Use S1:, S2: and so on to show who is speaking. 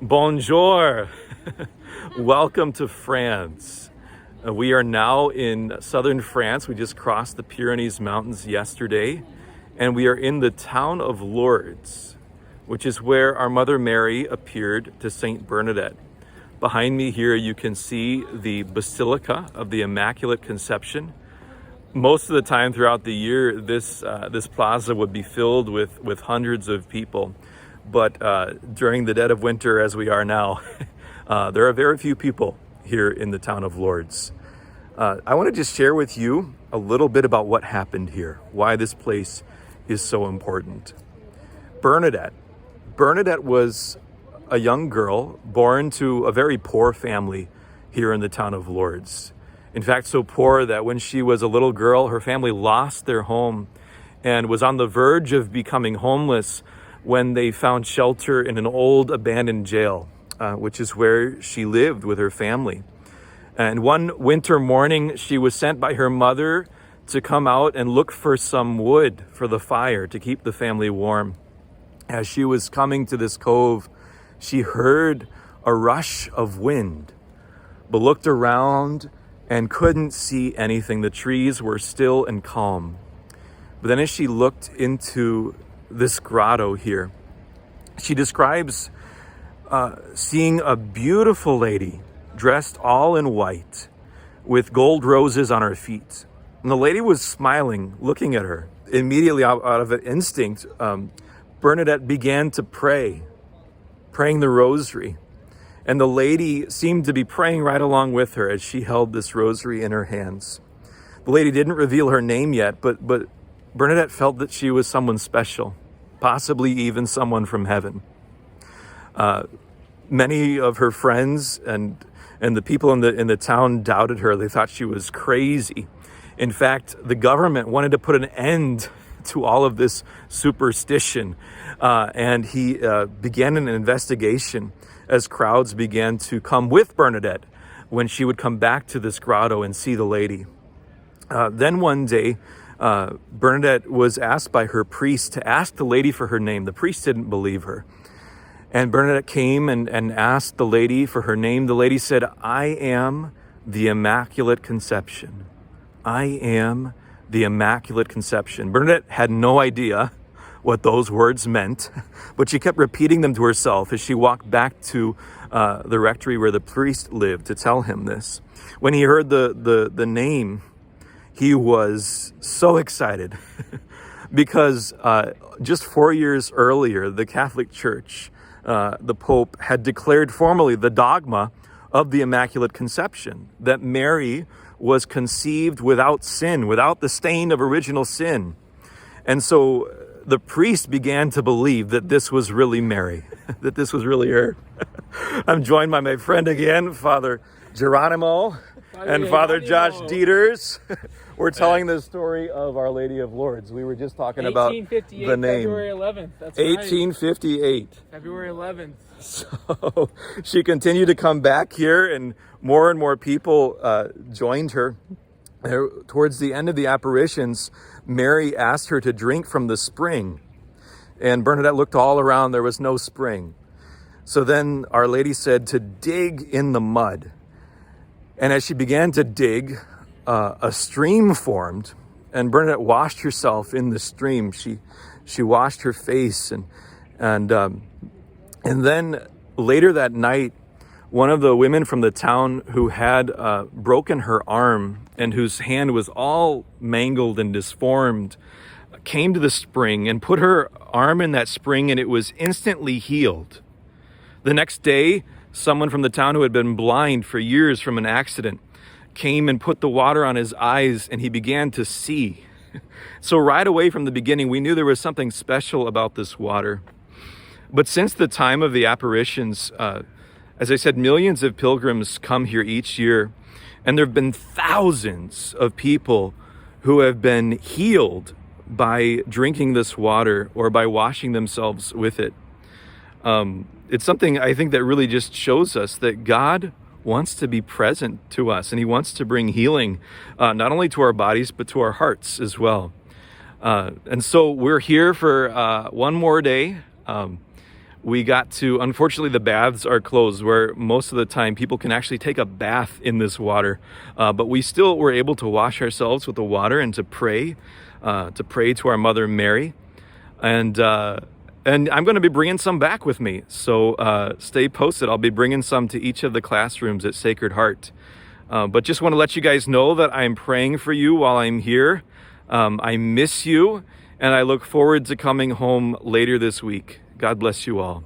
S1: Bonjour. Welcome to France. We are now in southern France. We just crossed the Pyrenees Mountains yesterday, and we are in the town of Lourdes, which is where our Mother Mary appeared to Saint Bernadette. Behind me here, you can see the Basilica of the Immaculate Conception. Most of the time throughout the year, this plaza would be filled with hundreds of people. But during the dead of winter, as we are now, there are very few people here in the town of Lourdes. I want to just share with you a little bit about what happened here, why this place is so important. Bernadette was a young girl born to a very poor family here in the town of Lourdes. In fact, so poor that when she was a little girl, her family lost their home and was on the verge of becoming homeless when they found shelter in an old abandoned jail, which is where she lived with her family. And one winter morning, she was sent by her mother to come out and look for some wood for the fire to keep the family warm. As she was coming to this cove, she heard a rush of wind, but looked around and couldn't see anything. The trees were still and calm. But then as she looked into this grotto here, she describes seeing a beautiful lady dressed all in white with gold roses on her feet. And the lady was smiling, looking at her. Immediately out of an instinct, Bernadette began to praying the rosary. And the lady seemed to be praying right along with her as she held this rosary in her hands. The lady didn't reveal her name yet, but Bernadette felt that she was someone special, possibly even someone from heaven. Many of her friends and the people in the town doubted her. They thought she was crazy. In fact, the government wanted to put an end to all of this superstition, and he began an investigation as crowds began to come with Bernadette when she would come back to this grotto and see the lady. Then one day, Bernadette was asked by her priest to ask the lady for her name. The priest didn't believe her. And Bernadette came and asked the lady for her name. The lady said, "I am the Immaculate Conception. I am the Immaculate Conception." Bernadette had no idea what those words meant, but she kept repeating them to herself as she walked back to the rectory where the priest lived to tell him this. When he heard the name, he was so excited because just 4 years earlier, the Catholic Church, the Pope, had declared formally the dogma of the Immaculate Conception, that Mary was conceived without sin, without the stain of original sin. And so the priest began to believe that this was really Mary, that this was really her. I'm joined by my friend again, Father Geronimo and Father Josh Dieters. We're telling the story of Our Lady of Lourdes. We were just talking about the name.
S2: February 11th. That's
S1: 1858.
S2: Right. February 11th.
S1: So she continued to come back here, and more people joined her. Towards the end of the apparitions, Mary asked her to drink from the spring. And Bernadette looked all around. There was no spring. So then Our Lady said to dig in the mud. And as she began to dig, a stream formed, and Bernadette washed herself in the stream. She washed her face, and then later that night, one of the women from the town who had broken her arm and whose hand was all mangled and disformed came to the spring and put her arm in that spring, and it was instantly healed. The next day, someone from the town who had been blind for years from an accident came and put the water on his eyes, and he began to see. So right away from the beginning, we knew there was something special about this water. But since the time of the apparitions, as I said, millions of pilgrims come here each year, and there have been thousands of people who have been healed by drinking this water or by washing themselves with it. It's something I think that really just shows us that God wants to be present to us, and he wants to bring healing, not only to our bodies, but to our hearts as well. And so we're here for one more day. we got to, unfortunately, the baths are closed, where most of the time people can actually take a bath in this water. But we still were able to wash ourselves with the water and to pray to our Mother Mary. And I'm going to be bringing some back with me. So stay posted. I'll be bringing some to each of the classrooms at Sacred Heart. But just want to let you guys know that I'm praying for you while I'm here. I miss you, and I look forward to coming home later this week. God bless you all.